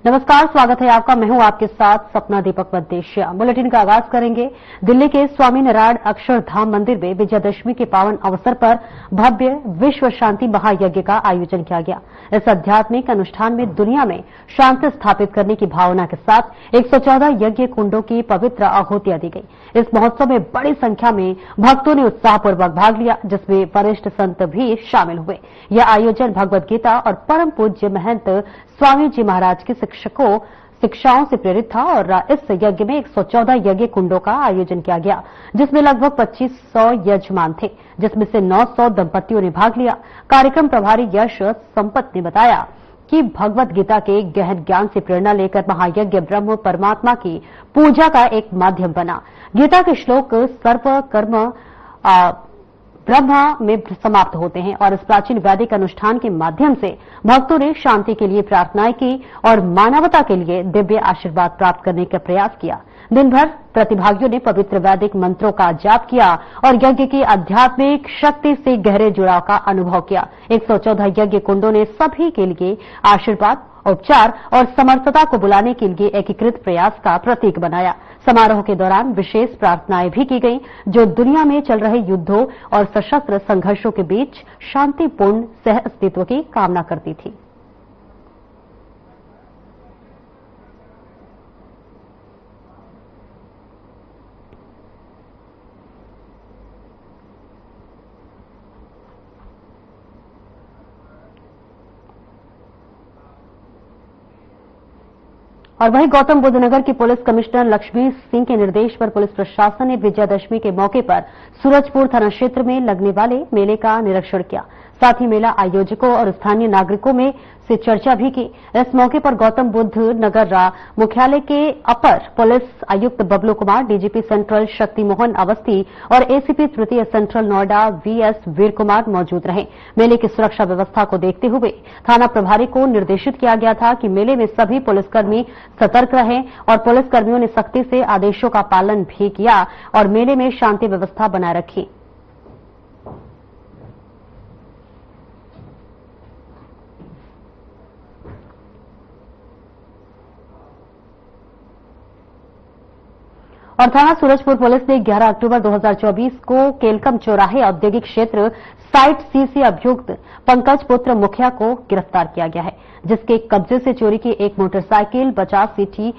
नमस्कार, स्वागत है आपका। मैं हूं आपके साथ सपना दीपक मद्देशिया। बुलेटिन का आगाज करेंगे। दिल्ली के स्वामी नारायण अक्षरधाम मंदिर में विजयादशमी के पावन अवसर पर भव्य विश्व शांति महायज्ञ का आयोजन किया गया। इस आध्यात्मिक अनुष्ठान में दुनिया में शांति स्थापित करने की भावना के साथ 114 यज्ञ कुंडों की पवित्र आहुतियां दी गई। इस महोत्सव में बड़ी संख्या में भक्तों ने उत्साहपूर्वक भाग लिया, जिसमें वरिष्ठ संत भी शामिल हुए। यह आयोजन भगवद गीता और परम पूज्य महंत स्वामी जी महाराज की शिक्षाओं से प्रेरित था और इस यज्ञ में 114 यज्ञ कुंडों का आयोजन किया गया, जिसमें लगभग 2500 यजमान थे, जिसमें से 900 दंपतियों ने भाग लिया। कार्यक्रम प्रभारी यश संपत ने बताया कि भगवद गीता के गहन ज्ञान से प्रेरणा लेकर महायज्ञ ब्रह्म परमात्मा की पूजा का एक माध्यम बना। गीता के श्लोक सर्व कर्म ब्रह्मा में समाप्त होते हैं और इस प्राचीन वैदिक अनुष्ठान के माध्यम से भक्तों ने शांति के लिए प्रार्थनाएं की और मानवता के लिए दिव्य आशीर्वाद प्राप्त करने का प्रयास किया। दिन भर प्रतिभागियों ने पवित्र वैदिक मंत्रों का जाप किया और यज्ञ की आध्यात्मिक शक्ति से गहरे जुड़ाव का अनुभव किया। 114 यज्ञ कुंडों ने सभी के लिए आशीर्वाद, उपचार और समर्थता को बुलाने के लिए एकीकृत प्रयास का प्रतीक बनाया। समारोह के दौरान विशेष प्रार्थनाएं भी की गईं, जो दुनिया में चल रहे युद्धों और सशस्त्र संघर्षों के बीच शांतिपूर्ण सह अस्तित्व की कामना करती थी। और वहीं गौतम बुद्ध नगर की पुलिस कमिश्नर लक्ष्मी सिंह के निर्देश पर पुलिस प्रशासन ने विजयादशमी के मौके पर सूरजपुर थाना क्षेत्र में लगने वाले मेले का निरीक्षण किया। साथ ही मेला आयोजकों और स्थानीय नागरिकों में से चर्चा भी की। इस मौके पर गौतम बुद्ध नगर मुख्यालय के अपर पुलिस आयुक्त बबलू कुमार, डीजीपी सेंट्रल शक्ति मोहन अवस्थी और एसीपी तृतीय सेंट्रल नोएडा वीएस वीर कुमार मौजूद रहे। मेले की सुरक्षा व्यवस्था को देखते हुए थाना प्रभारी को निर्देशित किया गया था कि मेले में सभी पुलिसकर्मी सतर्क रहें और पुलिसकर्मियों ने सख्ती से आदेशों का पालन भी किया और मेले में शांति व्यवस्था बनाए रखी। और थाना सूरजपुर पुलिस ने 11 अक्टूबर 2024 को केलकम चौराहे औद्योगिक क्षेत्र साइट सी से अभियुक्त पंकज पुत्र मुखिया को गिरफ्तार किया गया है, जिसके कब्जे से चोरी की एक मोटरसाइकिल, 50 सीटी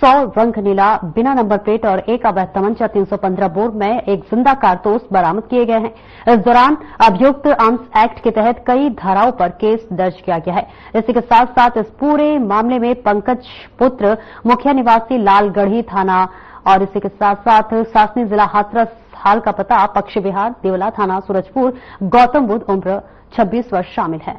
100 रंग नीला बिना नंबर प्लेट और एक अवैध तमंचा 315 बोर में एक जिंदा कारतूस बरामद किए गए हैं। इस दौरान अभियुक्त आर्म्स एक्ट के तहत कई धाराओं पर केस दर्ज किया गया है। इसी के साथ साथ इस पूरे मामले में पंकज पुत्र मुखिया निवासी लालगढ़ी थाना और इसी के साथ साथ सासनी जिला हाथरस, हाल का पता पक्षी विहार, देवला थाना सूरजपुर, गौतम बुद्ध, उम्र 26 वर्ष शामिल है।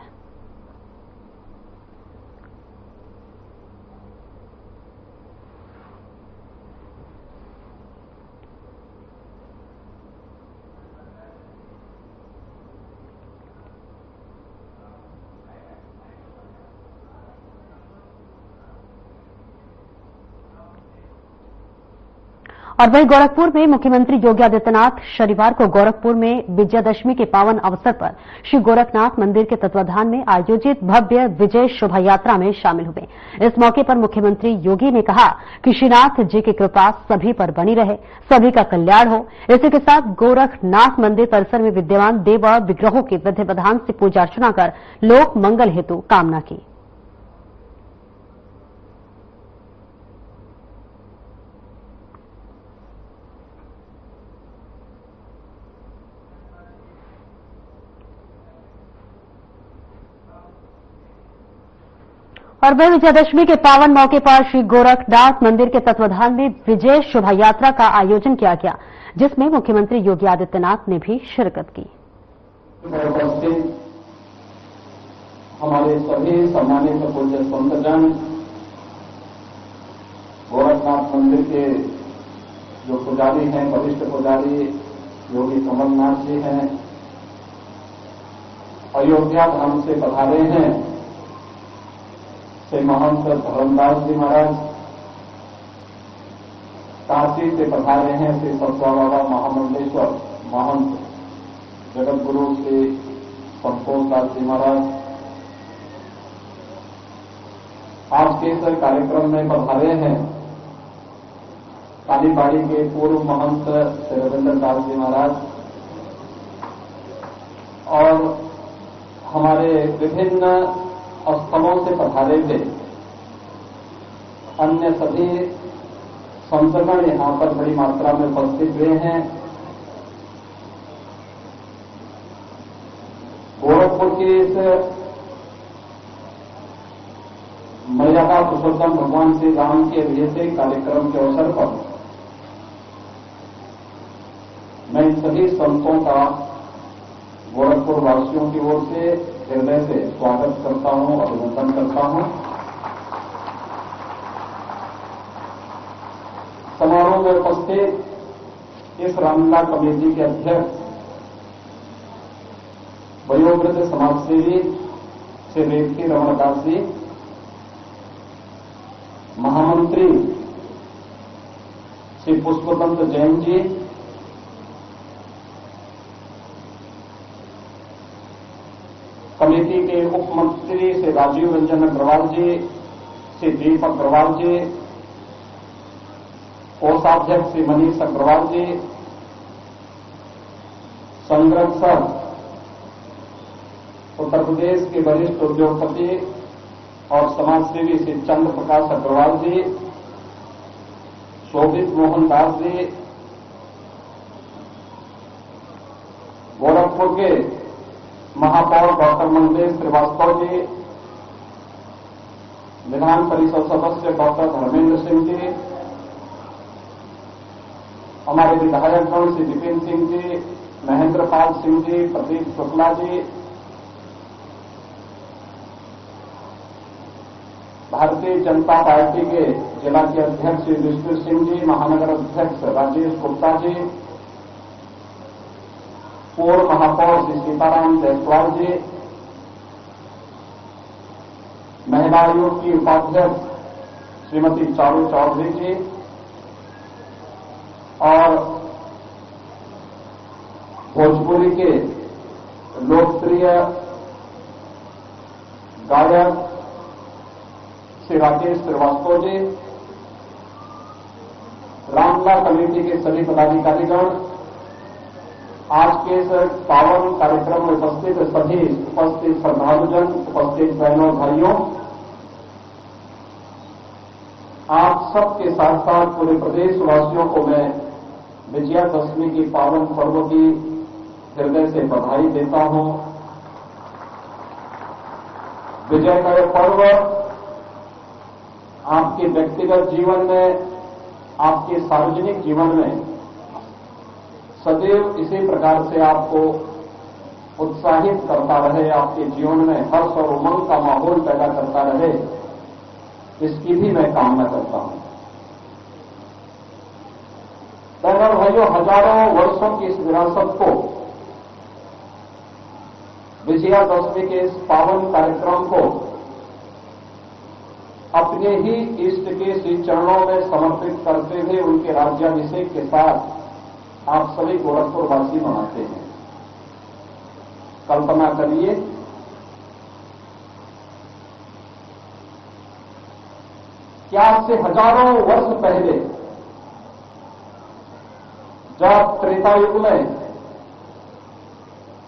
और वहीं गोरखपुर में मुख्यमंत्री योगी आदित्यनाथ शनिवार को गोरखपुर में विजयादशमी के पावन अवसर पर श्री गोरखनाथ मंदिर के तत्वाधान में आयोजित भव्य विजय शोभा यात्रा में शामिल हुए। इस मौके पर मुख्यमंत्री योगी ने कहा कि श्रीनाथ जी की कृपा सभी पर बनी रहे, सभी का कल्याण हो। इसी के साथ गोरखनाथ मंदिर परिसर में विद्यमान देव विग्रहों की विधि विधान से पूजा अर्चना कर लोक मंगल हेतु कामना की। और वह विजयादशमी के पावन मौके पर श्री गोरखनाथ मंदिर के तत्वाधान में विजय शोभा यात्रा का आयोजन किया गया, जिसमें मुख्यमंत्री योगी आदित्यनाथ ने भी शिरकत की। हमारे सभी सम्मानित पूज्य संतजन, गोरखनाथ मंदिर के जो पुजारी हैं, वरिष्ठ पुजारी योगी कमलनाथ जी हैं, अयोध्या धाम से पधारे हैं श्री महंत धर्मदास जी महाराज, काशी से पधारे हैं श्री सतबाबा महामंडलेश्वर महंत जगत गुरु श्री संतोष दास जी महाराज, आज के इस कार्यक्रम में पधारे हैं कालीबाड़ी के पूर्व महंत श्री रविंद्र दास जी महाराज और हमारे विभिन्न स्थलों से पधारे हुए अन्य सभी संतगण यहां पर बड़ी मात्रा में उपस्थित हुए हैं। गोरखपुर की इस मर्यादा पुरुषोत्तम भगवान श्री राम के अभिषेक कार्यक्रम के अवसर पर मैं इन सभी संतों का गोरखपुर वासियों की ओर से हृदय से स्वागत करता हूं, अभिनंदन करता हूं। समारोह में उपस्थित इस रामलीला कमेटी के अध्यक्ष वयोवृद्ध समाजसेवी श्री रेवती रमणदास जी, महामंत्री श्री पुष्पदंत जैन जी, कमेटी के उप मंत्री श्री राजीव रंजन अग्रवाल जी, श्री दीपक अग्रवाल जी, कोषाध्यक्ष श्री मनीष अग्रवाल जी, संरक्षक उत्तर प्रदेश के वरिष्ठ उद्योगपति और समाजसेवी श्री चंद्र प्रकाश अग्रवाल जी, शोभित मोहन दास जी, गोरखपुर के महापौर डॉक्टर मंगेश श्रीवास्तव जी, विधान परिषद सदस्य डॉक्टर धर्मेंद्र सिंह जी, हमारे विधायकगण श्री विपिन सिंह जी, महेंद्र पाल सिंह जी, प्रदीप शुक्ला जी, भारतीय जनता पार्टी के जिला के अध्यक्ष श्री विष्णु सिंह जी, महानगर अध्यक्ष राजेश गुप्ता जी, पूर्व महापौर श्री सीताराम जायसवाल जी, महिला आयोग की उपाध्यक्ष श्रीमती चारू चौधरी जी और भोजपुरी के लोकप्रिय गायक श्री राकेश श्रीवास्तव जी, रामलीला कमेटी के सभी पदाधिकारीगण, आज के इस पावन कार्यक्रम में उपस्थित सभी उपस्थित श्रद्धालुजन, उपस्थित बहनों भाइयों, आप सबके साथ साथ पूरे प्रदेशवासियों को मैं विजयादशमी की पावन पर्व की हृदय से बधाई देता हूं। विजय का यह पर्व आपके व्यक्तिगत जीवन में, आपके सार्वजनिक जीवन में सदैव इसी प्रकार से आपको उत्साहित करता रहे, आपके जीवन में हर्ष और उमंग का माहौल पैदा करता रहे, इसकी भी मैं कामना करता हूं। बहनों भाइयों, हजारों वर्षों की इस विरासत को, विजयादशमी के इस पावन कार्यक्रम को अपने ही इष्ट के श्री चरणों में समर्पित करते हुए उनके राज्याभिषेक के साथ आप सभी गोरखपुरवासी मनाते हैं। कल्पना करिए, क्या आज से हजारों वर्ष पहले जब त्रेता युग में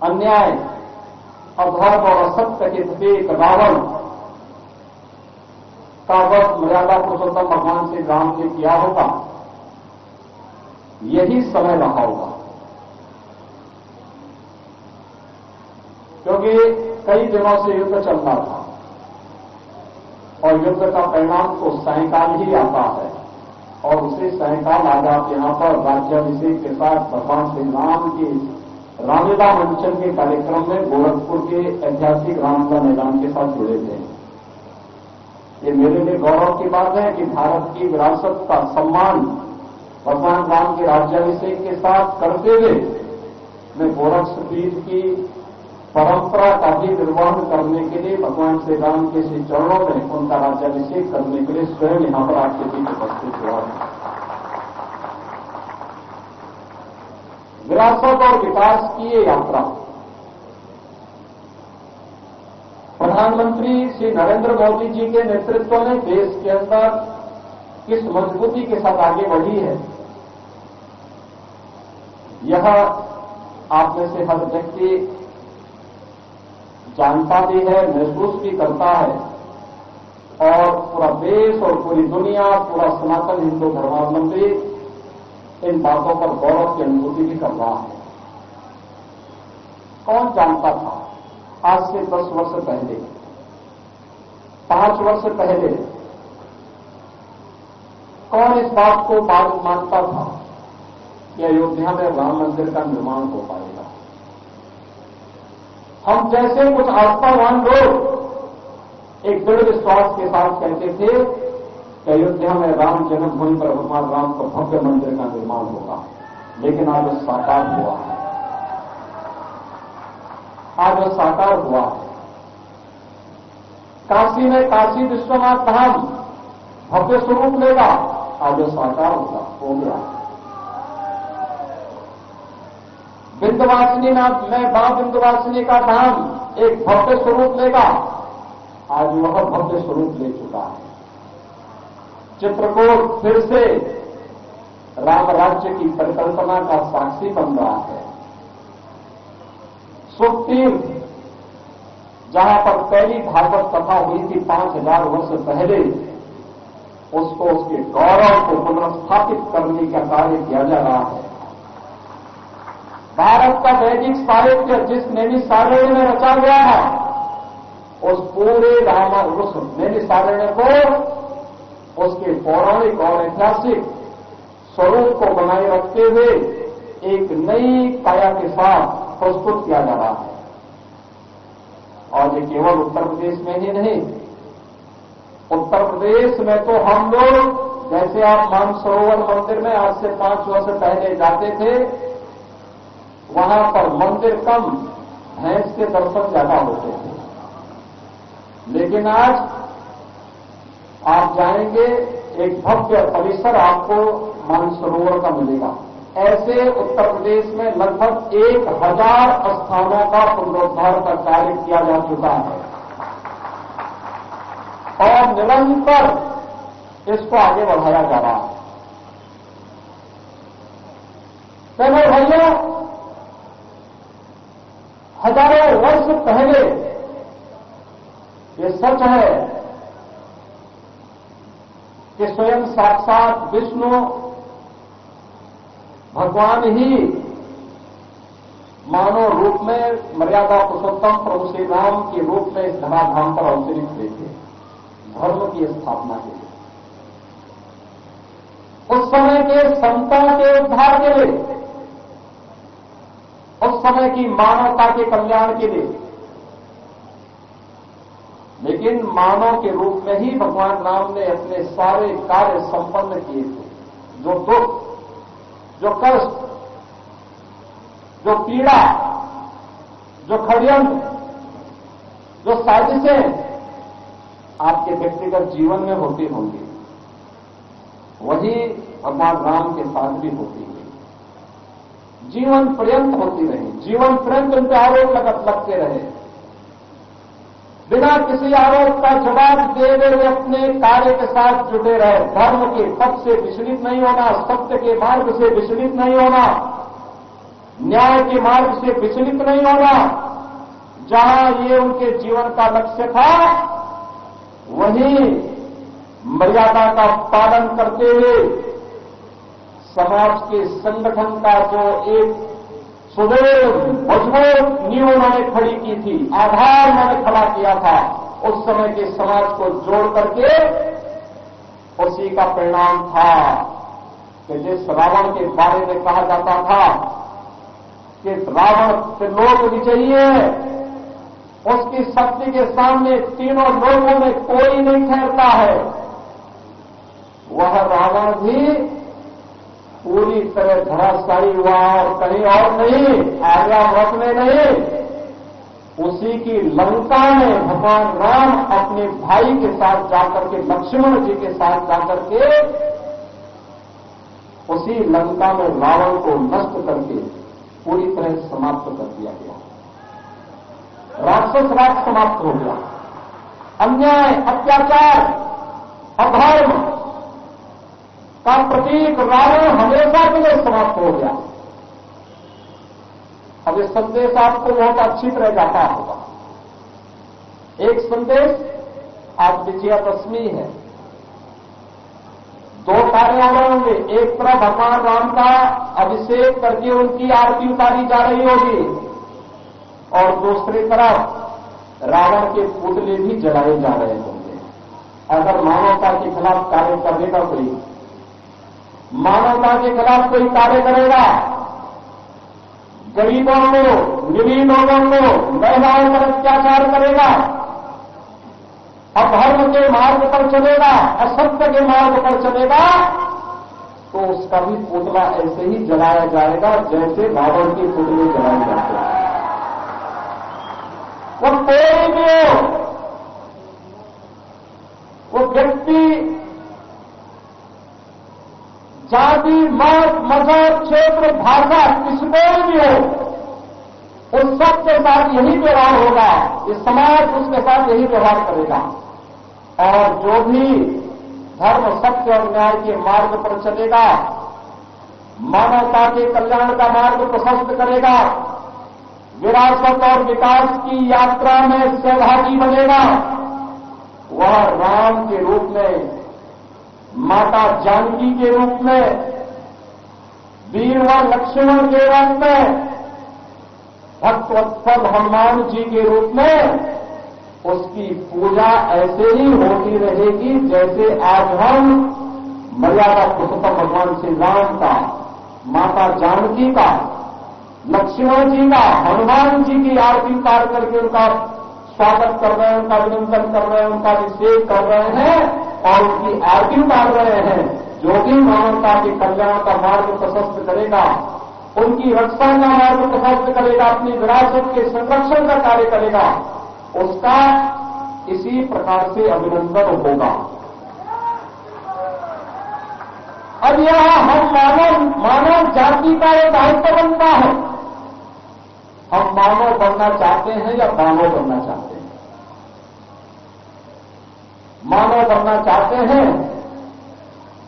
अन्याय, अधर्म और असत्य के प्रतीक रावण का वध मर्यादा पुरुषोत्तम भगवान श्री राम ने किया होगा, यही समय रहा होगा। क्योंकि कई दिनों से युद्ध चल रहा था और युद्ध का परिणाम तो सायंकाल ही आता है और उसी सायंकाल आज आप यहां पर राज्याभिषेक के साथ भगवान श्री राम की रामलीला मंचन के कार्यक्रम में गोरखपुर के ऐतिहासिक रामलीला मैदान के साथ जुड़े थे। ये मेरे लिए गौरव की बात है कि भारत की विरासत का सम्मान भगवान राम के राज्याभिषेक के साथ करते हुए मैं गोरखपीठ की परंपरा का भी निर्वहन करने के लिए भगवान श्री राम के श्री चरणों में उनका राज्याभिषेक करने के लिए स्वयं यहां पर आपके बीच उपस्थित हुआ है। विरासत और विकास की ये यात्रा प्रधानमंत्री श्री नरेंद्र मोदी जी के नेतृत्व में देश के अंदर किस मजबूती के साथ आगे बढ़ी है, यह आप में से हर व्यक्ति जानता भी है, महसूस भी करता है, और पूरा देश और पूरी दुनिया, पूरा सनातन हिंदू धर्मावलंबी इन बातों पर गौरव की अनुभूति भी कर रहा है। कौन जानता था आज से 10 वर्ष पहले, 5 वर्ष पहले कौन इस बात को मानता था कि अयोध्या में राम मंदिर का निर्माण हो पाएगा। हम जैसे कुछ आस्थावान लोग एक दृढ़ विश्वास के साथ कहते थे कि अयोध्या में राम जन्मभूमि पर भगवान राम का भव्य मंदिर का निर्माण होगा, लेकिन आज वो साकार हुआ है। आज वो साकार हुआ है। काशी में काशी विश्वनाथ धाम भव्य स्वरूप लेगा, आज वो साकार होगा, हो गया। विंध्यवासिनी में मां विंध्यवासिनी का धाम एक भव्य स्वरूप लेगा, आज वह भव्य स्वरूप ले चुका है। चित्रकूट फिर से राम राज्य की परिकल्पना का साक्षी बन रहा है। सुखतीर्थ, जहां पर पहली भागवत कथा हुई थी 5000 वर्ष पहले, उसको उसके गौरव को पुनर्स्थापित करने का कार्य किया जा रहा है। भारत का वैदिक साहित्य जिस नैमिषारण्य में रचा गया है, उस पूरे उस नैमिषारण्य को उसके पौराणिक और ऐतिहासिक स्वरूप को बनाए रखते हुए एक नई काया के साथ प्रस्तुत किया जा रहा है। और ये केवल उत्तर प्रदेश में ही नहीं, उत्तर प्रदेश में तो हम लोग, जैसे आप मानसरोवर मंदिर में आज से 5 वर्ष पहले जाते थे, वहां पर मंदिर कम, भैंस के दर्शन ज्यादा होते थे। लेकिन आज आप जाएंगे, एक भव्य परिसर आपको मानसरोवर का मिलेगा। ऐसे उत्तर प्रदेश में लगभग 1000 स्थानों का पुनरुद्धार का कार्य किया जा चुका है और निरंतर इसको आगे बढ़ाया जा रहा है। तो भैया, हजारों वर्ष पहले ये सच है कि स्वयं साक्षात विष्णु भगवान ही मानव रूप में मर्यादा पुरुषोत्तम प्रभु श्री राम के रूप में इस धराधाम पर अवतरित हुए थे, धर्म की स्थापना के लिए, उस समय के संतों के उद्धार के लिए, उस समय की मानवता के कल्याण के लिए। लेकिन मानव के रूप में ही भगवान राम ने अपने सारे कार्य संपन्न किए थे। जो दुख, जो कष्ट, जो पीड़ा, जो षड्यंत्र, जो साजिशें आपके व्यक्तिगत जीवन में होती होंगी, वही भगवान राम के साथ भी होती है। जीवन पर्यंत होती रही, जीवन पर्यंत उनके आरोप लगते रहे, बिना किसी आरोप का जवाब दे हुए अपने कार्य के साथ जुटे रहे। धर्म के पथ से विचलित नहीं होना, सत्य के मार्ग से विचलित नहीं होना, न्याय के मार्ग से विचलित नहीं होना। जहां ये उनके जीवन का लक्ष्य था, वहीं मर्यादा का पालन करते हुए समाज के संगठन का जो एक सुदृढ़ मजबूत नींव उन्होंने खड़ी की थी, आधार उन्होंने खड़ा किया था, उस समय के समाज को जोड़ करके उसी का परिणाम था कि जिस रावण के बारे में कहा जाता था कि रावण त्रिलोक विजयी है, उसकी शक्ति के सामने तीनों लोगों में कोई नहीं ठहरता है, वह रावण भी पूरी तरह धराशायी हुआ और कहीं और नहीं, आर्यावर्त में नहीं, उसी की लंका में भगवान राम अपने भाई के साथ जाकर के, लक्ष्मण जी के साथ जाकर के, उसी लंका में रावण को नष्ट करके पूरी तरह समाप्त कर दिया गया। राक्षस राज समाप्त हो गया। अन्याय, अत्याचार, अधर्म का प्रतीक रावण हमेशा के लिए समाप्त हो गया। अब ये संदेश आपको बहुत अच्छी तरह जाता होगा। एक संदेश, आज विजयादशमी है, दो कार्य हो रहे होंगे। एक तरफ भगवान राम का अभिषेक करके उनकी आरती उतारी जा रही होगी और दूसरी तरफ रावण के पुतले भी जलाए जा रहे होंगे। अगर मानवता के खिलाफ कार्य करेगा कोई, मानवता के खिलाफ कोई कार्य करेगा, गरीबों को, निरीह लोगों को, महिलाओं पर अत्याचार करेगा, अधर्म के मार्ग पर चलेगा, असत्य के मार्ग पर चलेगा, तो उसका भी पुतला ऐसे ही जलाया जाएगा जैसे रावण के पुतले जलाए जाते हैं। वो कोई भी हो, वो व्यक्ति, जाति, मत, मजहब, क्षेत्र, भाषा, किसको भी हो, उस सबके साथ यही व्यवहार होगा। इस समाज उसके साथ यही व्यवहार करेगा और जो भी धर्म, सत्य और न्याय के मार्ग पर चलेगा, मानवता के कल्याण का मार्ग प्रशस्त करेगा, विरासत और विकास की यात्रा में सहभागी बनेगा, वह राम के रूप में, माता जानकी के रूप में, वीर व लक्ष्मण के रूप में, भक्तवत्सल हनुमान जी के रूप में उसकी पूजा ऐसे ही होती रहेगी जैसे आज हम मर्यादा पुरुषोत्तम भगवान श्री राम का, माता जानकी का, लक्ष्मण जी का, हनुमान जी की आरती उतार करके उनका स्वागत कर रहे हैं, उनका अभिनंदन कर रहे हैं, उनका अभिषेक कर रहे हैं और उनकी आरती उतार रहे हैं। जो भी मानवता के कल्याण का मार्ग प्रशस्त करेगा, उनकी रक्षा का मार्ग प्रशस्त करेगा, अपनी विरासत के संरक्षण का कार्य करेगा, उसका इसी प्रकार से अभिनंदन होगा। अब यह हम मानव जाति का एक दायित्व बनता है। हम मानव बनना चाहते हैं या दानव बनना चाहते हैं? मानव बनना चाहते हैं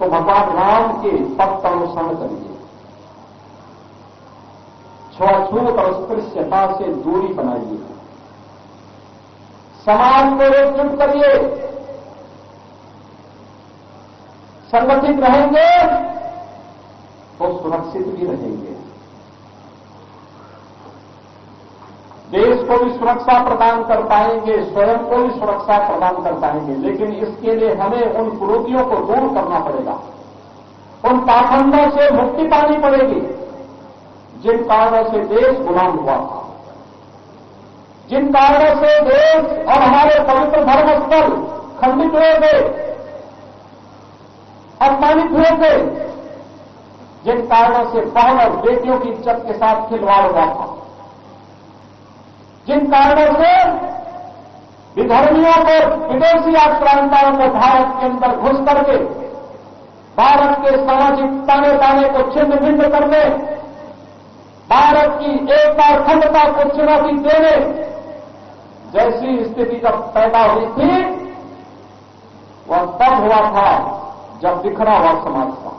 तो भगवान राम के पथ का अनुसरण करिए, छुआछूत और स्पृश्यता से दूरी बनाइए, समाज को एकजुट करिए, संगठित रहेंगे तो सुरक्षित भी रहेंगे, देश को भी सुरक्षा प्रदान कर पाएंगे, स्वयं को भी सुरक्षा प्रदान कर पाएंगे। लेकिन इसके लिए हमें उन कुरीतियों को दूर करना पड़ेगा, उन पाखंडों से मुक्ति पानी पड़ेगी जिन कारणों से देश गुलाम हुआ था, जिन कारणों से देश और हमारे पवित्र धर्मस्थल खंडित हुए थे, अपमानित हुए थे, जिन कारणों से बहन और बेटियों की इज्जत के साथ खिलवाड़ हुआ था, जिन कारणों से विधर्मियों को, विदेशी आक्रांताओं को भारत के अंदर घुस करके भारत के सामाजिक ताने ताने को छिन्न भिन्न करने, भारत की एकता अखंडता को चुनौती देने जैसी स्थिति जब पैदा हुई थी, वह तब हुआ था जब बिखरा हुआ समाज था,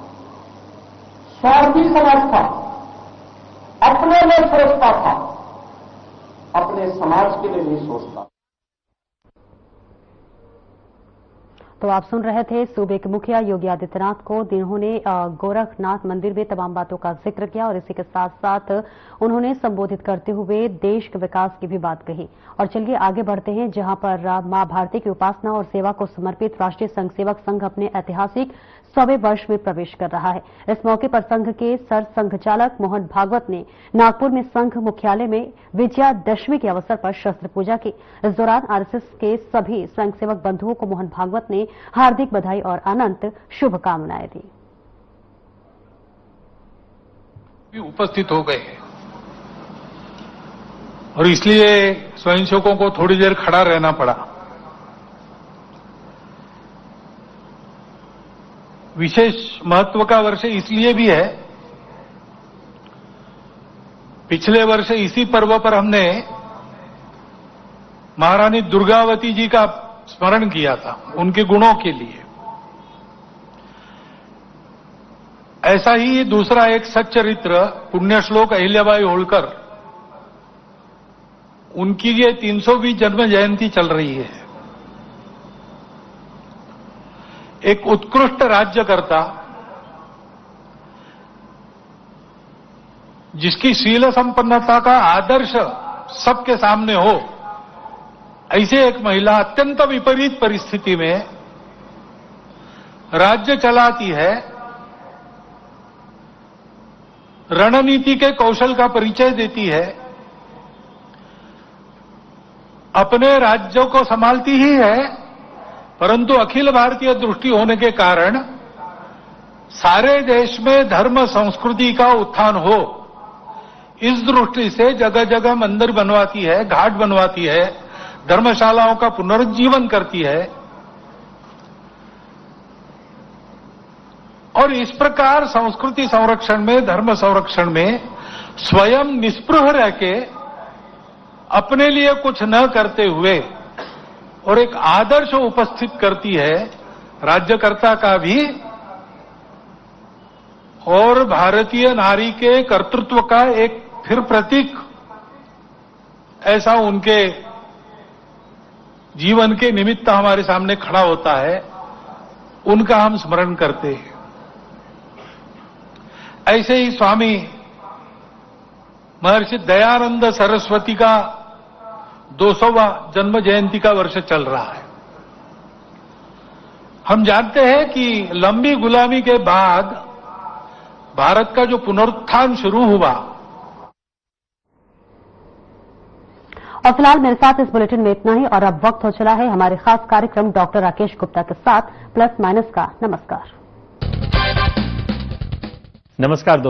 स्वार्थी समाज था, अपने में सोचता था, अपने समाज के लिए नहीं सोचता। तो आप सुन रहे थे सूबे के मुखिया योगी आदित्यनाथ को, जिन्होंने गोरखनाथ मंदिर में तमाम बातों का जिक्र किया और इसी के साथ साथ उन्होंने संबोधित करते हुए देश के विकास की भी बात कही। और चलिए आगे बढ़ते हैं, जहां पर मां भारती की उपासना और सेवा को समर्पित राष्ट्रीय संघ सेवक संघ अपने ऐतिहासिक 100वें वर्ष में प्रवेश कर रहा है। इस मौके पर संघ के सर संघचालक मोहन भागवत ने नागपुर में संघ मुख्यालय में विजयादशमी के अवसर पर शस्त्र पूजा की। इस दौरान आरएसएस के सभी स्वयंसेवक बंधुओं को मोहन भागवत ने हार्दिक बधाई और अनंत शुभकामनाएं दी। उपस्थित हो गए और इसलिए स्वयंसेवकों को थोड़ी देर खड़ा रहना पड़ा। विशेष महत्व का वर्ष इसलिए भी है, पिछले वर्ष इसी पर्व पर हमने महारानी दुर्गावती जी का स्मरण किया था उनके गुणों के लिए। ऐसा ही दूसरा एक सच्चरित्र पुण्यश्लोक अहिल्याबाई होळकर, उनकी ये 300वीं जन्म जयंती चल रही है। एक उत्कृष्ट राज्यकर्ता जिसकी शील संपन्नता का आदर्श सबके सामने हो, ऐसे एक महिला अत्यंत विपरीत परिस्थिति में राज्य चलाती है, रणनीति के कौशल का परिचय देती है, अपने राज्यों को संभालती ही है, परंतु अखिल भारतीय दृष्टि होने के कारण सारे देश में धर्म संस्कृति का उत्थान हो, इस दृष्टि से जगह जगह मंदिर बनवाती है, घाट बनवाती है, धर्मशालाओं का पुनरुज्जीवन करती है। और इस प्रकार संस्कृति संरक्षण में, धर्म संरक्षण में स्वयं निस्पृह रह के अपने लिए कुछ न करते हुए और एक आदर्श उपस्थित करती है राज्यकर्ता का भी और भारतीय नारी के कर्तृत्व का एक फिर प्रतीक ऐसा उनके जीवन के निमित्त हमारे सामने खड़ा होता है, उनका हम स्मरण करते हैं। ऐसे ही स्वामी महर्षि दयानंद सरस्वती का 200वां जन्म जयंती का वर्ष चल रहा है। हम जानते हैं कि लंबी गुलामी के बाद भारत का जो पुनरुत्थान शुरू हुआ। और फिलहाल मेरे साथ इस बुलेटिन में इतना ही, और अब वक्त हो चला है हमारे खास कार्यक्रम डॉक्टर राकेश गुप्ता के साथ प्लस माइनस का। नमस्कार। नमस्कार।